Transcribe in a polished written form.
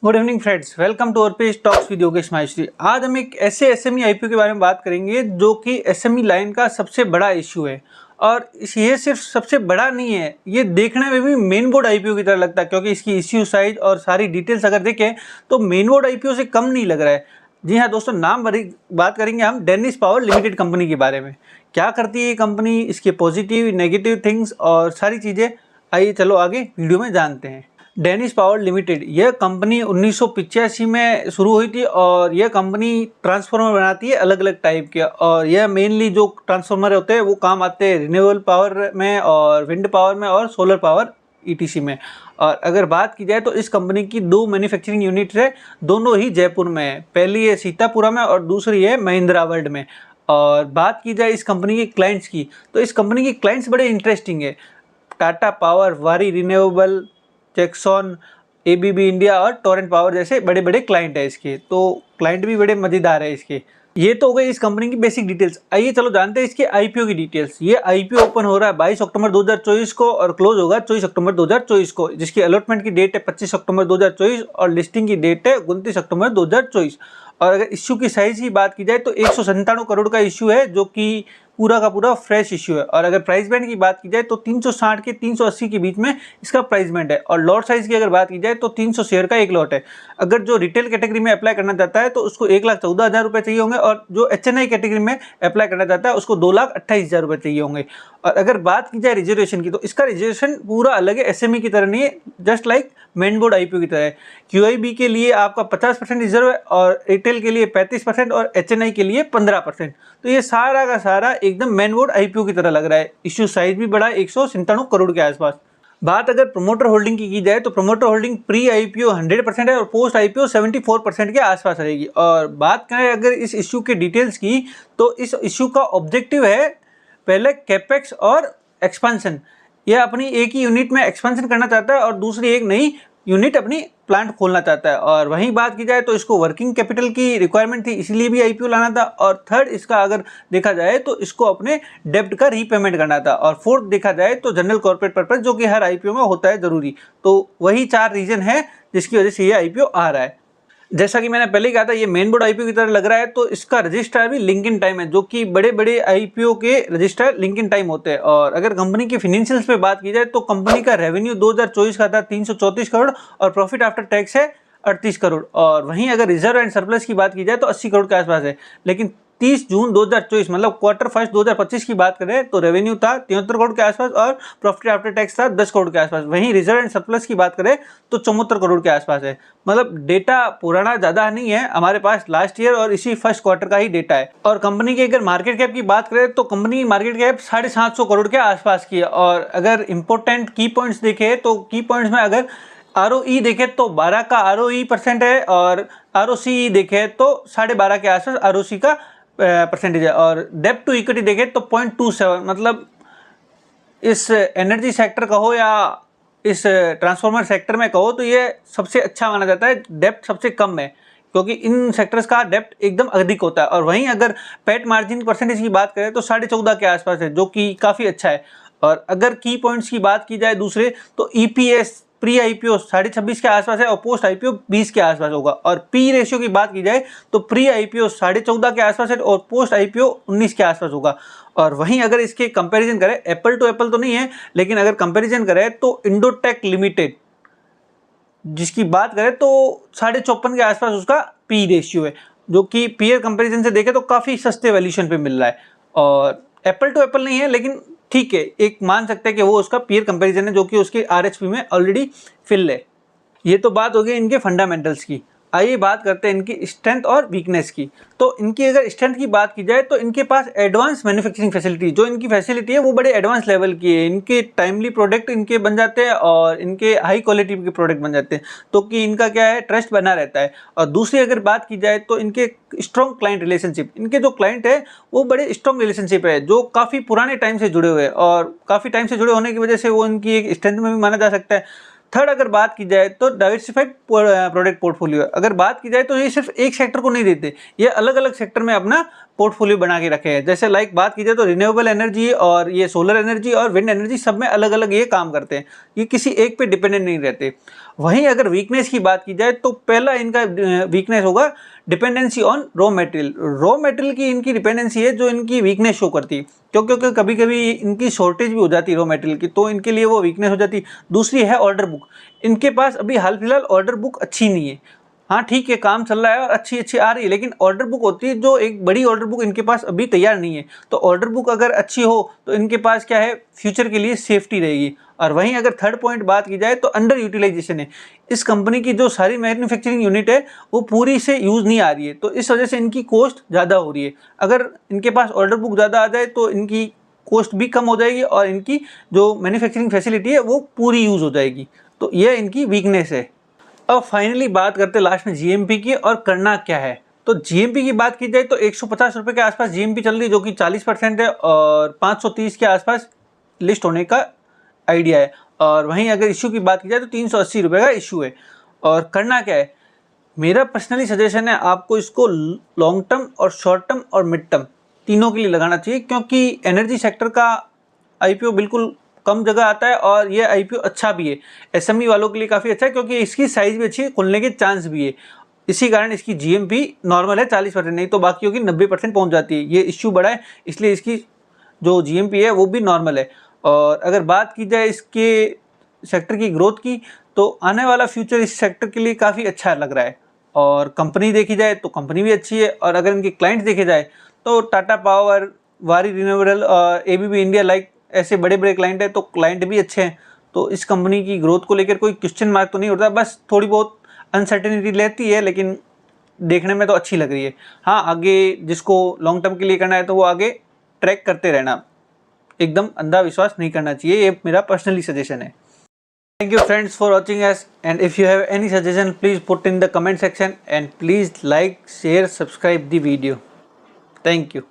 Good evening friends, welcome to our page talks with Yogesh Maheshwari. आज हम एक ऐसे एसएमई आईपीओ के बारे में बात करेंगे जो कि एसएमई लाइन का सबसे बड़ा इशू है। और ये सिर्फ सबसे बड़ा नहीं है, ये देखने में भी मेन बोर्ड आईपीओ की तरह लगता है, क्योंकि इसकी इश्यू साइज और सारी डिटेल्स अगर देखें तो मेन बोर्ड आईपीओ से कम नहीं लग रहा है। जी हाँ दोस्तों, बात करेंगे हम डेनिस पावर लिमिटेड कंपनी के बारे में। क्या करती है ये कंपनी, इसके पॉजिटिव नेगेटिव थिंग्स और सारी चीज़ें, आइए चलो आगे वीडियो में जानते हैं। डेनिस पावर लिमिटेड यह कंपनी 1985 में शुरू हुई थी और यह कंपनी ट्रांसफार्मर बनाती है अलग अलग टाइप के। और यह मेनली जो ट्रांसफार्मर होते हैं वो काम आते हैं रिन्यूएबल पावर में और विंड पावर में और सोलर पावर ईटीसी में। और अगर बात की जाए तो इस कंपनी की दो मैन्युफैक्चरिंग यूनिट्स है, दोनों ही जयपुर में है। पहली है सीतापुरा में और दूसरी है महिंद्रा वर्ल्ड में। और बात की जाए इस कंपनी के क्लाइंट्स की, तो इस कंपनी के क्लाइंट्स बड़े इंटरेस्टिंग है। टाटा पावर, वारी रिन्यूएबल, चेक्सॉन, एबीबी इंडिया और टोरेंट पावर जैसे बड़े बड़े क्लाइंट है इसके। तो क्लाइंट भी बड़े मजेदार है इसके। ये तो हो गई इस कंपनी की बेसिक डिटेल्स। आइए चलो जानते हैं इसके आईपीओ की डिटेल्स। ये आईपीओ ओपन हो रहा है 22 अक्टूबर 2024 को और क्लोज होगा 24 अक्टूबर 2024 को, जिसकी अलॉटमेंट की डेट है 25 अक्टूबर 2024 और लिस्टिंग की डेट है 29 अक्टूबर 2024। और अगर इश्यू की साइज की बात की जाए तो 197 करोड़ का इश्यू है, जो कि पूरा का पूरा फ्रेश इश्यू है। और अगर प्राइस बैंड की बात की जाए तो 360 के 380 के बीच में इसका प्राइस बैंड है। और लॉट साइज की अगर बात की जाए तो 300 शेयर का एक लॉट है। अगर जो रिटेल कैटेगरी में अप्लाई करना चाहता है तो उसको 1,14,000 रुपये चाहिए होंगे, और जो एचएनआई कैटेगरी में अप्लाई करना चाहता है उसको 2,28,000 रुपये चाहिए होंगे। और अगर बात की जाए रिजर्वेशन की, तो इसका रिजर्वेशन पूरा अलग है, एसएमई की तरह नहीं है, just like main board IPO की तरह है। क्यूआईबी के लिए आपका 50% रिजर्व है और रिटेल के लिए 35% और एचएनआई के लिए 15%। तो ये सारा का सारा एकदम मेन बोर्ड आईपीओ की तरह लग रहा है। इश्यू साइज भी बड़ा है, 197 करोड़ के आसपास। बात अगर प्रमोटर होल्डिंग की जाए तो प्रमोटर होल्डिंग प्री आईपीओ 100% है और पोस्ट आईपीओ 74% के आसपास रहेगी। और बात करें अगर इस इश्यू के डिटेल्स की, तो इस इश्यू का ऑब्जेक्टिव है पहले कैपेक्स और एक्सपेंशन। यह अपनी एक ही यूनिट में एक्सपेंशन करना चाहता है और दूसरी एक नई यूनिट अपनी प्लांट खोलना चाहता है। और वहीं बात की जाए तो इसको वर्किंग कैपिटल की रिक्वायरमेंट थी, इसलिए भी आईपीओ लाना था। और थर्ड इसका अगर देखा जाए तो इसको अपने डेब्ट का रीपेमेंट करना था। और फोर्थ देखा जाए तो जनरल कॉर्पोरेट पर्पस, जो कि हर आईपीओ में होता है जरूरी। तो वही 4 रीजन है जिसकी वजह से ये आईपीओ आ रहा है। जैसा कि मैंने पहले ही कहा था, ये मेन बोर्ड आईपीओ की तरह लग रहा है। तो इसका रजिस्ट्रार भी लिंक इन टाइम है, जो कि बड़े बड़े आईपीओ के रजिस्ट्रार लिंक इन टाइम होते हैं। और अगर कंपनी के फाइनेंशियल्स पे बात की जाए तो कंपनी का रेवेन्यू 2024 का था 334 करोड़ और प्रॉफिट आफ्टर टैक्स है 38 करोड़। और वहीं अगर रिजर्व एंड सरप्लस की बात की जाए तो 80 करोड़ के आसपास है। लेकिन 30 जून 2024 मतलब क्वार्टर फर्स्ट 2025 की बात करें तो रेवेन्यू था 73 करोड़ के आसपास और प्रॉफिट आफ्टर टैक्स था 10 करोड़ के आसपास। वहीं रिजर्व एंड सरप्लस की बात करें तो 74 करोड़ के आसपास है। मतलब डेटा पुराना ज़्यादा नहीं है हमारे पास, लास्ट ईयर और इसी फर्स्ट क्वार्टर का ही डेटा है। और कंपनी की अगर मार्केट कैप की बात करें तो कंपनी की मार्केट कैप 750 करोड़ के आसपास की है। और अगर इंपॉर्टेंट की पॉइंट्स देखें तो की पॉइंट्स में अगर आरओई देखे तो 12 का आरओई परसेंट है और आरओसी देखे तो 12.5 के आसपास आरओसी का परसेंटेज है। और डेब्ट टू इक्विटी देखे तो 0.27, मतलब इस एनर्जी सेक्टर कहो या इस ट्रांसफार्मर सेक्टर में कहो तो ये सबसे अच्छा माना जाता है। डेब्ट सबसे कम है क्योंकि इन सेक्टर्स का डेब्ट एकदम अधिक होता है। और वहीं अगर पैट मार्जिन परसेंटेज की बात करें तो 14.5 के आसपास है, जो कि काफ़ी अच्छा है। और अगर की पॉइंट्स की बात की जाए दूसरे तो ईपीएस प्री आईपीओ 26.5 के आसपास है और पोस्ट आईपीओ 20 के आसपास होगा। और पी रेशियो की बात की जाए तो प्री आईपीओ 14.5 के आसपास है और पोस्ट आईपीओ 19 के आसपास होगा। और वहीं अगर इसके कंपैरिजन करें, एप्पल टू एप्पल तो नहीं है, लेकिन अगर कंपैरिजन करें तो इंडोटेक लिमिटेड जिसकी बात करें तो 54.5 के आसपास उसका पी रेशियो है, जो कि पीयर कंपैरिजन से देखें तो काफ़ी सस्ते वैल्यूएशन पे मिल रहा है। और एप्पल टू एप्पल नहीं है, लेकिन ठीक है, एक मान सकते हैं कि वो उसका पीयर कंपैरिजन है, जो कि उसके आरएचपी में ऑलरेडी फिल है। ये तो बात हो गई इनके फंडामेंटल्स की। आइए बात करते हैं इनकी स्ट्रेंथ और वीकनेस की। तो इनकी अगर स्ट्रेंथ की बात की जाए तो इनके पास एडवांस मैन्युफैक्चरिंग फैसिलिटी, जो इनकी फैसिलिटी है वो बड़े एडवांस लेवल की है। इनके टाइमली प्रोडक्ट इनके बन जाते हैं और इनके हाई क्वालिटी के प्रोडक्ट बन जाते हैं, तो कि इनका क्या है, ट्रस्ट बना रहता है। और दूसरी अगर बात की जाए तो इनके स्ट्रॉन्ग क्लाइंट रिलेशनशिप, इनके जो क्लाइंट है वो बड़े स्ट्रॉन्ग रिलेशनशिप है, जो काफ़ी पुराने टाइम से जुड़े हुए हैं। और काफ़ी टाइम से जुड़े होने की वजह से वो इनकी एक स्ट्रेंथ में भी माना जा सकता है। थर्ड अगर बात की जाए तो डाइवर्सिफाइड प्रोडक्ट पोर्टफोलियो। अगर बात की जाए तो ये सिर्फ एक सेक्टर को नहीं देते, ये अलग अलग सेक्टर में अपना पोर्टफोलियो बना के रखे हैं। जैसे लाइक बात की जाए तो रिन्यूएबल एनर्जी और ये सोलर एनर्जी और विंड एनर्जी सब में अलग अलग ये काम करते हैं, ये किसी एक पे डिपेंडेंट नहीं रहते। वहीं अगर वीकनेस की बात की जाए तो पहला इनका वीकनेस होगा dependency on raw material. Raw material की इनकी डिपेंडेंसी है जो इनकी वीकनेस शो करती है, क्योंकि कभी कभी इनकी शॉर्टेज भी हो जाती है रॉ मटेरियल की, तो इनके लिए वो वीकनेस हो जाती है। दूसरी है ऑर्डर बुक, इनके पास अभी हाल फिलहाल ऑर्डर बुक अच्छी नहीं है। हाँ ठीक है, काम चल रहा है और अच्छी आ रही है, लेकिन ऑर्डर बुक होती है जो एक बड़ी ऑर्डर बुक इनके पास अभी तैयार नहीं है। तो ऑर्डर बुक अगर अच्छी हो तो इनके पास क्या है, फ्यूचर के लिए सेफ्टी रहेगी। और वहीं अगर थर्ड पॉइंट बात की जाए तो अंडर यूटिलाइजेशन है। इस कंपनी की जो सारी मैन्युफैक्चरिंग यूनिट है वो पूरी से यूज़ नहीं आ रही है, तो इस वजह से इनकी कॉस्ट ज़्यादा हो रही है। अगर इनके पास ऑर्डर बुक ज़्यादा आ जाए तो इनकी कॉस्ट भी कम हो जाएगी और इनकी जो मैन्युफैक्चरिंग फैसिलिटी है वो पूरी यूज़ हो जाएगी। तो यह इनकी वीकनेस है। अब फाइनली बात करते हैं लास्ट में जीएमपी की और करना क्या है। तो जीएमपी की बात की जाए तो 150 रुपये के आसपास जीएमपी चल रही है, जो कि 40% है, और 530 के आसपास लिस्ट होने का आइडिया है। और वहीं अगर इशू की बात की जाए तो 380 रुपये का इशू है। और करना क्या है, मेरा पर्सनली सजेशन है आपको इसको लॉन्ग टर्म और शॉर्ट टर्म और मिड टर्म तीनों के लिए लगाना चाहिए, क्योंकि एनर्जी सेक्टर का आईपीओ बिल्कुल कम जगह आता है और ये आईपीओ अच्छा भी है। एसएमई वालों के लिए काफ़ी अच्छा है, क्योंकि इसकी साइज़ भी अच्छी है, खुलने के चांस भी है। इसी कारण इसकी जीएमपी नॉर्मल है 40%, नहीं तो बाकियों की 90% पहुंच जाती है। ये इश्यू बड़ा है, इसलिए इसकी जो जीएमपी है वो भी नॉर्मल है। और अगर बात की जाए इसके सेक्टर की ग्रोथ की, तो आने वाला फ्यूचर इस सेक्टर के लिए काफ़ी अच्छा लग रहा है। और कंपनी देखी जाए तो कंपनी भी अच्छी है, और अगर इनके क्लाइंट्स देखे जाए तो टाटा पावर, वारी रिन्यूएबल और एबीबी इंडिया लाइक ऐसे बड़े बड़े क्लाइंट है, तो क्लाइंट भी अच्छे हैं। तो इस कंपनी की ग्रोथ को लेकर कोई क्वेश्चन मार्क तो नहीं होता, बस थोड़ी बहुत अनसर्टेनिटी रहती है, लेकिन देखने में तो अच्छी लग रही है। हाँ, आगे जिसको लॉन्ग टर्म के लिए करना है तो वो आगे ट्रैक करते रहना, एकदम अंधा विश्वास नहीं करना चाहिए, ये मेरा पर्सनली सजेशन है। Thank you friends for watching us, and if you have any suggestion please put in the comment section, and please like, share, subscribe the video. Thank you.